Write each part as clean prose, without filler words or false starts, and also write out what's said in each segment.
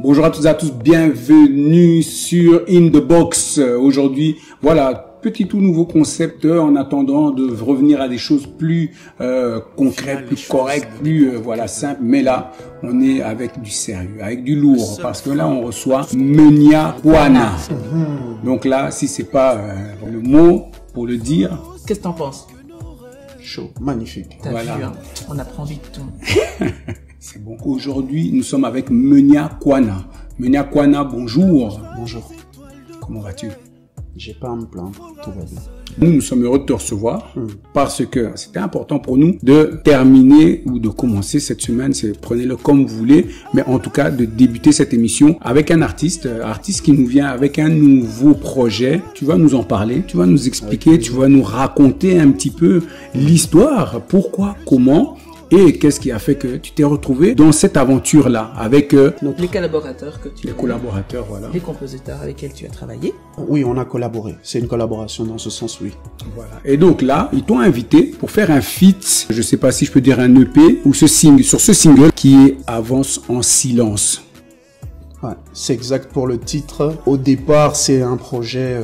Bonjour à toutes et à tous, bienvenue sur In The Box. Aujourd'hui, voilà, petit tout nouveau concept en attendant de revenir à des choses plus concrètes, plus correctes, plus voilà simples. Mais là, on est avec du sérieux, avec du lourd, parce que là, on reçoit Menia Kwana. Donc là, si c'est pas le mot pour le dire. Qu'est-ce que t'en penses? Chaud, magnifique. Voilà. Vu, hein, on apprend vite tout. C'est bon. Aujourd'hui, nous sommes avec Menia Kwana. Menia Kwana, bonjour. Bonjour. Comment vas-tu? J'ai pas à me plaindre, tout va bien. Nous sommes heureux de te recevoir parce que c'était important pour nous de terminer ou de commencer cette semaine, prenez-le comme vous voulez, mais en tout cas de débuter cette émission avec un artiste qui nous vient avec un nouveau projet. Tu vas nous en parler, tu vas nous expliquer, tu vas nous raconter un petit peu l'histoire, pourquoi, comment. Et qu'est-ce qui a fait que tu t'es retrouvé dans cette aventure-là avec les collaborateurs que tu les collaborateurs, voilà. Les compositeurs avec lesquels tu as travaillé? Oui, on a collaboré. C'est une collaboration dans ce sens, oui. Voilà. Et donc là, ils t'ont invité pour faire un feat, je sais pas si je peux dire un EP, ou sur ce single qui est Avance en silence. Ouais, c'est exact pour le titre. Au départ, c'est un projet...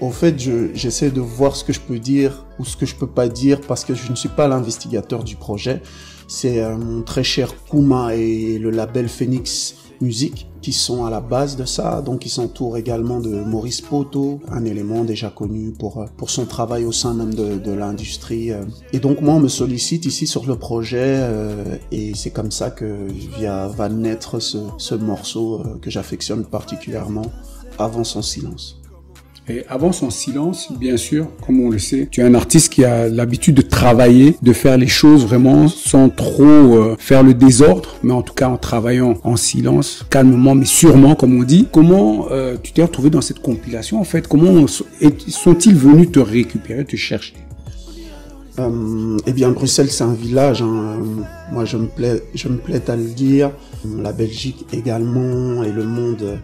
Au fait, j'essaie de voir ce que je peux dire ou ce que je peux pas dire parce que je ne suis pas l'investigateur du projet. C'est mon très cher Kuma et le label Phoenix Music qui sont à la base de ça. Donc, ils s'entourent également de Maurice Poto, un élément déjà connu pour son travail au sein même de l'industrie. Et donc, moi, on me sollicite ici sur le projet et c'est comme ça que va naître ce morceau que j'affectionne particulièrement, Avance en silence. Et Avance en silence, bien sûr, comme on le sait, tu es un artiste qui a l'habitude de travailler, de faire les choses vraiment sans trop faire le désordre, mais en tout cas en travaillant en silence, calmement, mais sûrement, comme on dit. Comment tu t'es retrouvé dans cette compilation, en fait? Comment sont-ils venus te récupérer, te chercher? Eh bien, Bruxelles, c'est un village. Hein. Moi, je me plais à le dire. La Belgique également et le monde...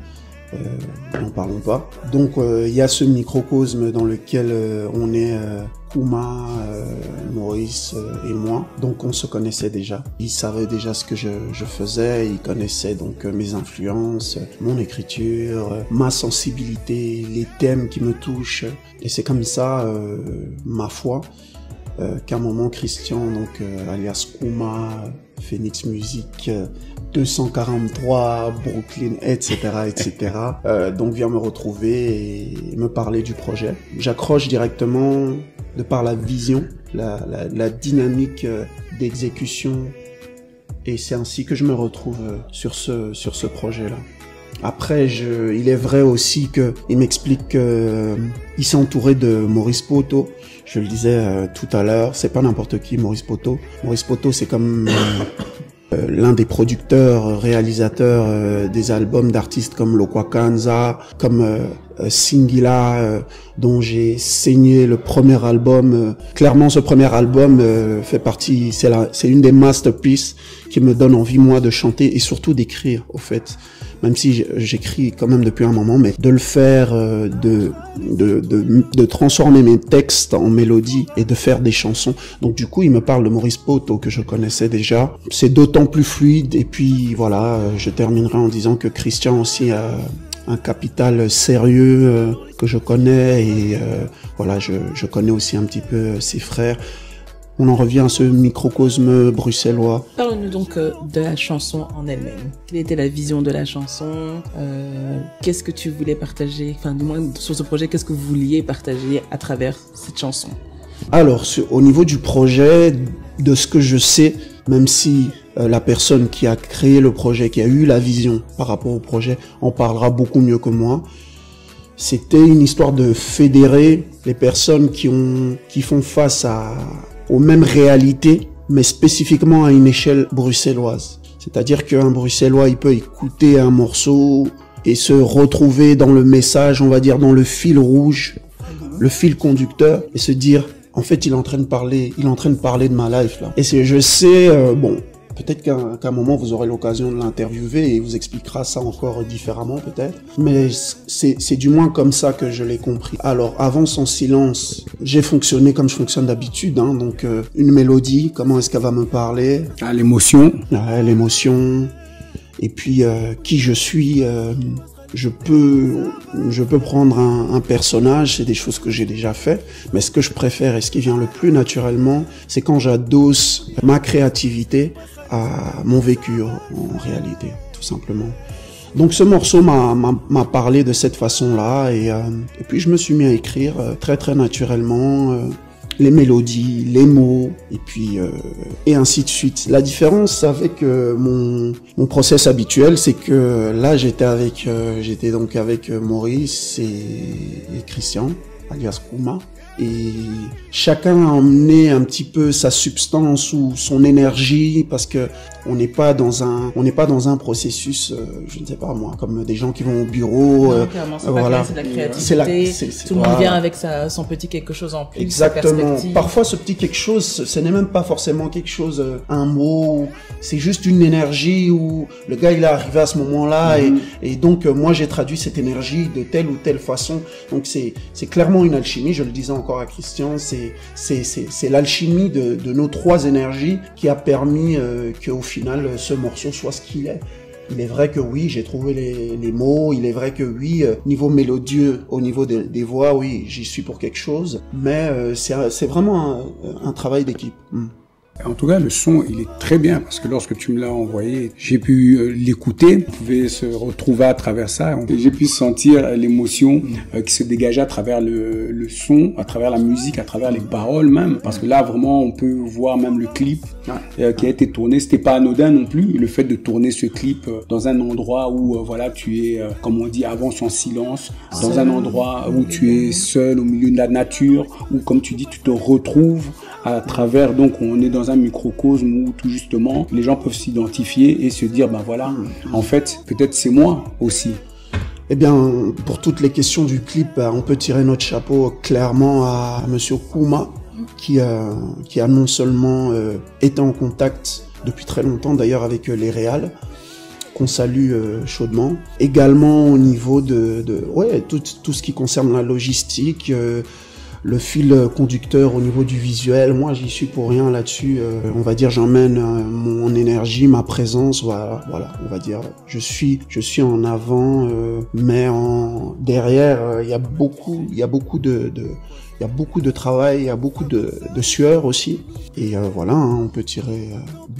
n'en parlons pas. Donc il y a ce microcosme dans lequel on est Kuma, Maurice et moi. Donc on se connaissait déjà. Ils savaient déjà ce que je faisais. Ils connaissaient donc mes influences, mon écriture, ma sensibilité, les thèmes qui me touchent. Et c'est comme ça, ma foi, qu'à un moment Christian, donc alias Kuma, Phoenix Music, 243, Brooklyn, etc., etc. Donc vient me retrouver et me parler du projet. J'accroche directement de par la vision, la dynamique d'exécution, et c'est ainsi que je me retrouve sur ce projet-là. Après, il est vrai aussi que il m'explique qu'il s'est entouré de Maurice Poto. Je le disais tout à l'heure, c'est pas n'importe qui, Maurice Poto. Maurice Poto, c'est comme l'un des producteurs, réalisateurs des albums d'artistes comme Lokwakanza, comme Singila, dont j'ai saigné le premier album. Clairement, ce premier album fait partie, c'est une des masterpieces qui me donne envie, moi, de chanter et surtout d'écrire, au fait. Même si j'écris quand même depuis un moment, mais de le faire, de transformer mes textes en mélodie et de faire des chansons. Donc du coup, il me parle de Maurice Poto que je connaissais déjà. C'est d'autant plus fluide. Et puis voilà, je terminerai en disant que Christian aussi a un capital sérieux que je connais et voilà, je connais aussi un petit peu ses frères. On en revient à ce microcosme bruxellois. Parle-nous donc de la chanson en elle-même. Quelle était la vision de la chanson? Qu'est-ce que tu voulais partager? Enfin, du moins, sur ce projet, qu'est-ce que vous vouliez partager à travers cette chanson? Alors, au niveau du projet, de ce que je sais, même si la personne qui a créé le projet, qui a eu la vision par rapport au projet, en parlera beaucoup mieux que moi, c'était une histoire de fédérer les personnes qui font face aux mêmes réalités, mais spécifiquement à une échelle bruxelloise. C'est-à-dire qu'un Bruxellois, il peut écouter un morceau et se retrouver dans le message, on va dire dans le fil rouge, le fil conducteur, et se dire, en fait, il est en train de parler de ma life là. Et je sais, bon, peut-être qu'à un moment vous aurez l'occasion de l'interviewer et il vous expliquera ça encore différemment peut-être. Mais c'est du moins comme ça que je l'ai compris. Alors, Avance en silence, j'ai fonctionné comme je fonctionne d'habitude, hein, donc une mélodie, comment est-ce qu'elle va me parler? Ah, l'émotion. Ouais, l'émotion. et puis qui je suis. Je peux prendre un personnage, c'est des choses que j'ai déjà fait, mais ce que je préfère et ce qui vient le plus naturellement, c'est quand j'adosse ma créativité à mon vécu en réalité, tout simplement. Donc ce morceau m'a parlé de cette façon-là et puis je me suis mis à écrire très très naturellement les mélodies, les mots et puis et ainsi de suite. La différence avec mon process habituel, c'est que là j'étais donc avec Maurice et Christian alias Kouma. Et chacun a emmené un petit peu sa substance ou son énergie parce que on n'est pas dans un processus, je ne sais pas moi, comme des gens qui vont au bureau. Non, clairement, c'est voilà. C'est de la créativité. Tout le monde vient avec son petit quelque chose en plus. Exactement. Parfois, ce petit quelque chose, ce n'est même pas forcément quelque chose, un mot. C'est juste une énergie où le gars il est arrivé à ce moment-là et donc moi j'ai traduit cette énergie de telle ou telle façon. Donc c'est clairement une alchimie. Je le disais encore à Christian, c'est l'alchimie de nos trois énergies qui a permis qu'au final ce morceau soit ce qu'il est. Il est vrai que oui, j'ai trouvé les mots, il est vrai que oui, niveau mélodieux, au niveau des voix, oui, j'y suis pour quelque chose, mais c'est vraiment un travail d'équipe. En tout cas, le son, il est très bien parce que lorsque tu me l'as envoyé, j'ai pu l'écouter, on pouvait se retrouver à travers ça. J'ai pu sentir l'émotion qui se dégageait à travers le son, à travers la musique, à travers les paroles même. Parce que là, vraiment, on peut voir même le clip qui a été tourné. C'était pas anodin non plus, le fait de tourner ce clip dans un endroit où, voilà, tu es, comme on dit, avance en silence, dans un endroit où tu es seul au milieu de la nature, où, comme tu dis, tu te retrouves à travers, donc on est dans un microcosme où tout justement les gens peuvent s'identifier et se dire ben voilà, en fait peut-être c'est moi aussi. Eh bien, pour toutes les questions du clip, on peut tirer notre chapeau clairement à Monsieur Kouma qui a non seulement été en contact depuis très longtemps d'ailleurs avec les réals, qu'on salue chaudement, également au niveau de tout ce qui concerne la logistique, le fil conducteur au niveau du visuel. Moi j'y suis pour rien là-dessus, on va dire j'emmène mon énergie, ma présence, voilà, on va dire je suis en avant, mais derrière il y a beaucoup de travail, il y a beaucoup de sueur aussi, et voilà, on peut tirer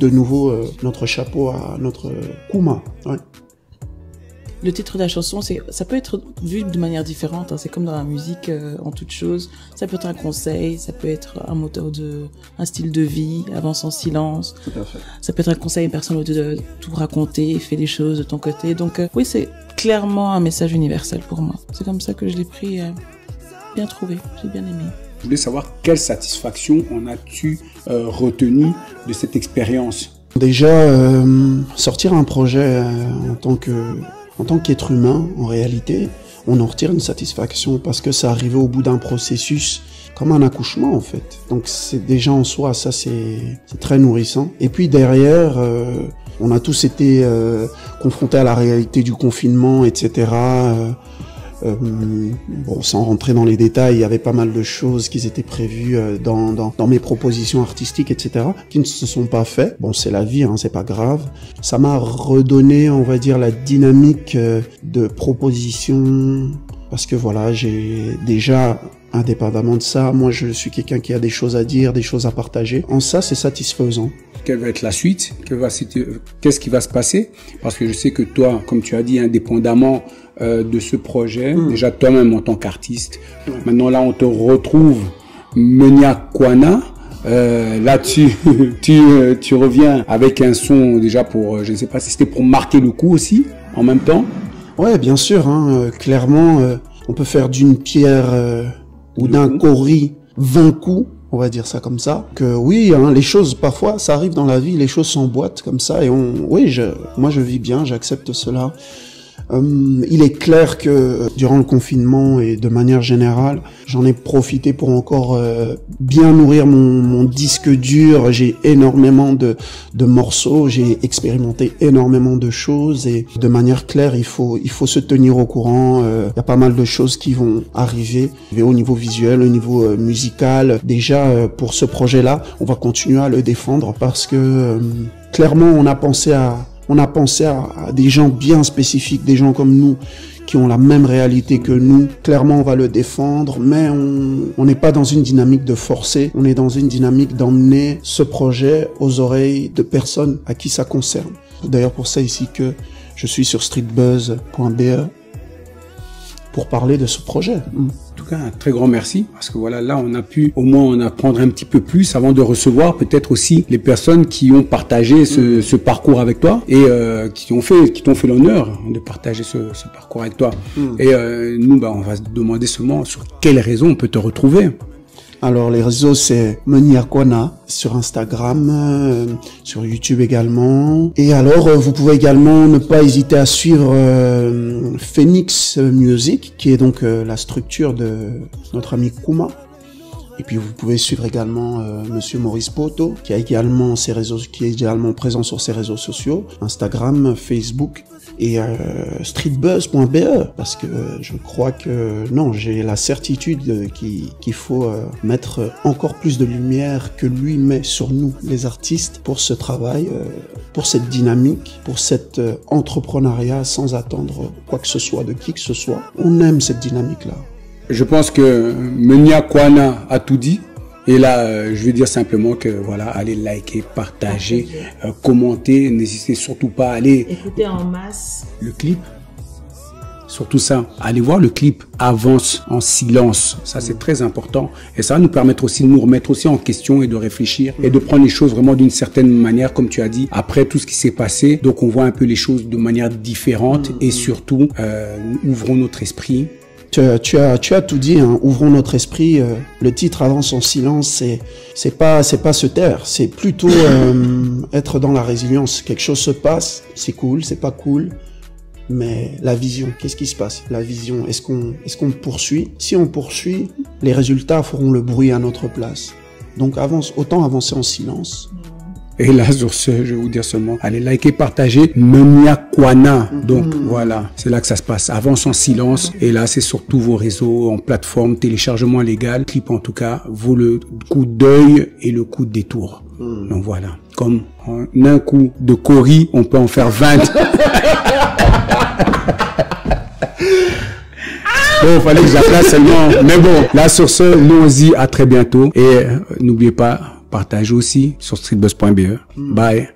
de nouveau notre chapeau à notre Kouma. Ouais. Le titre de la chanson, ça peut être vu de manière différente, c'est comme dans la musique en toute chose. Ça peut être un conseil, ça peut être un moteur un style de vie, avance en silence. Tout à fait. Ça peut être un conseil à une personne de tout raconter, fais les choses de ton côté. Donc oui, c'est clairement un message universel pour moi. C'est comme ça que je l'ai pris, bien trouvé, j'ai bien aimé. Je voulais savoir quelle satisfaction en as-tu retenu de cette expérience? Déjà, sortir un projet en tant qu'être humain, en réalité, on en retire une satisfaction parce que ça arrivait au bout d'un processus comme un accouchement en fait. Donc c'est déjà en soi, ça c'est très nourrissant. Et puis derrière, on a tous été confrontés à la réalité du confinement, etc. Bon, sans rentrer dans les détails, il y avait pas mal de choses qui étaient prévues dans mes propositions artistiques, etc., qui ne se sont pas faites. Bon, c'est la vie, c'est pas grave. Ça m'a redonné, on va dire, la dynamique de proposition, parce que voilà, j'ai déjà, indépendamment de ça, moi je suis quelqu'un qui a des choses à dire, des choses à partager. En ça, c'est satisfaisant. Quelle va être la suite? Qu'est-ce qui va se passer? Parce que je sais que toi, comme tu as dit, indépendamment de ce projet, déjà toi-même en tant qu'artiste, maintenant là on te retrouve Menia Kwana, là tu reviens avec un son déjà pour, je ne sais pas si c'était pour marquer le coup aussi, en même temps. Ouais, bien sûr, clairement, on peut faire d'une pierre ou d'un cori 20 coups, on va dire ça comme ça. Que oui, les choses, parfois, ça arrive dans la vie, les choses s'emboîtent comme ça, et moi je vis bien, j'accepte cela. Il est clair que durant le confinement et de manière générale, j'en ai profité pour encore bien nourrir mon disque dur. J'ai énormément de morceaux, j'ai expérimenté énormément de choses, et de manière claire, il faut se tenir au courant. Il y a pas mal de choses qui vont arriver au niveau visuel, au niveau musical. Déjà, pour ce projet-là, on va continuer à le défendre parce que clairement, on a pensé à On a pensé à des gens bien spécifiques, des gens comme nous, qui ont la même réalité que nous. Clairement, on va le défendre, mais on n'est pas dans une dynamique de forcer, on est dans une dynamique d'emmener ce projet aux oreilles de personnes à qui ça concerne. D'ailleurs, pour ça ici que je suis sur streetbuzz.be pour parler de ce projet. En tout cas, un très grand merci, parce que voilà, là, on a pu au moins en apprendre un petit peu plus avant de recevoir peut-être aussi les personnes qui ont partagé ce parcours avec toi et qui t'ont fait l'honneur de partager ce parcours avec toi. Et nous, on va se demander seulement sur quelles raisons on peut te retrouver. Alors les réseaux, c'est Menia Kwana sur Instagram, sur YouTube également. Et alors vous pouvez également ne pas hésiter à suivre Phoenix Music, qui est donc la structure de notre ami Kuma. Et puis vous pouvez suivre également Monsieur Maurice Poto, qui est également présent sur ses réseaux sociaux, Instagram, Facebook et streetbuzz.be, parce que je crois que non, j'ai la certitude qu'il faut mettre encore plus de lumière que lui met sur nous, les artistes, pour ce travail, pour cette dynamique, pour cet entrepreneuriat sans attendre quoi que ce soit de qui que ce soit. On aime cette dynamique-là. Je pense que Menia Kwana a tout dit. Et là, je vais dire simplement que voilà, allez liker, partager, commenter. N'hésitez surtout pas à aller écouter en masse le clip. Surtout ça, allez voir le clip Avance en silence. Ça, c'est très important. Et ça va nous permettre aussi de nous remettre aussi en question et de réfléchir et de prendre les choses vraiment d'une certaine manière, comme tu as dit, après tout ce qui s'est passé. Donc, on voit un peu les choses de manière différente et surtout, ouvrons notre esprit. Tu as tout dit, hein. Ouvrons notre esprit. Le titre Avance en silence, c'est pas se taire, c'est plutôt être dans la résilience. Quelque chose se passe, c'est cool, c'est pas cool, mais la vision, qu'est-ce qui se passe? La vision, est-ce qu'on poursuit? Si on poursuit, les résultats feront le bruit à notre place. Donc autant avancer en silence. Et là, sur ce, je vais vous dire seulement, allez liker, partager Menia Kwana. Donc voilà, c'est là que ça se passe. Avance en silence. Et là, c'est sur tous vos réseaux, en plateforme, téléchargement légal. Clip en tout cas, vaut le coup d'œil et le coup de détour. Donc voilà, comme en un coup de cori, on peut en faire 20. Bon, fallait que j'appelle seulement. Mais bon, là, sur ce, nous on se dit à très bientôt. Et n'oubliez pas, partagez aussi sur streetbuzz.be. Bye.